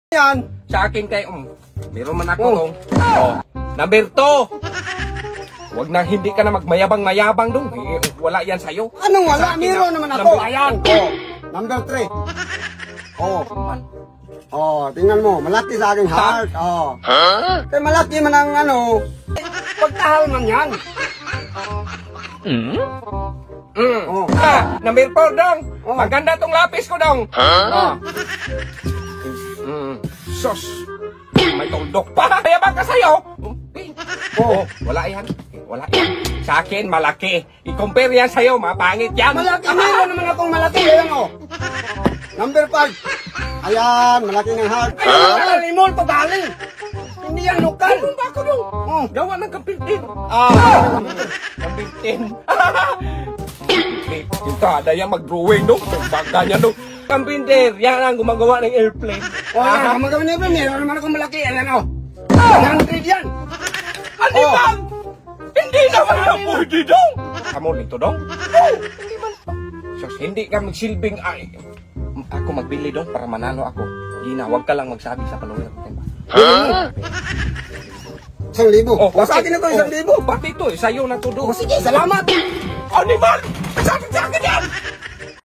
Yan. Sa akin kay, meron man ako dong. Oh. Number 2. Huwag na hindi ka na magmayabang-mayabang dong. Eh, wala yan sa'yo. Anong wala? Meron naman ako. Ayan. Oh. Number 3. Oh. Oh, tingnan mo. Malaki sa aking heart. Oh. Kaya malaki man ang ano. Pagtahal man yan. Oh. Number 4 dong. Oh. Maganda tong lapis ko dong. Oh. Sus. May tuldok pa. Mayabang ka sa'yo. Oh, wala yan. Wala yan. Sa akin, malaki. I-compare yan sa'yo, mapangit yan. Malaki. Meron naman akong malaki. Ayan oh. Number 5. Ayan, malaki ng heart. Ayan, limol pa galing. Hindi yan lokal. Ano ba ako dong? Oh. Gawa ng kampiltin. Kampiltin. Ito, ada yan mag-drawing dong. Baga niya dong. Kampinter, yan ang gumagawa ng airplane. Oh, gumagawa ng airplane. Meron naman akong malaki. Ayan oh. 100 yan. Ano yan? Hindi naman na pwede dong. Kamu nito dong? Oh, hindi man. Sus, hindi ka magsilbing ay. Ako magbili dong para manalo ako. Gina, huwag ka lang magsabi sa follower. Huh? 1,000. Oh, Sa akin na to, 1,000. Pati to, sa'yo na to dong. Oh, sige, salamat. Animal! Sabi sa akin yan!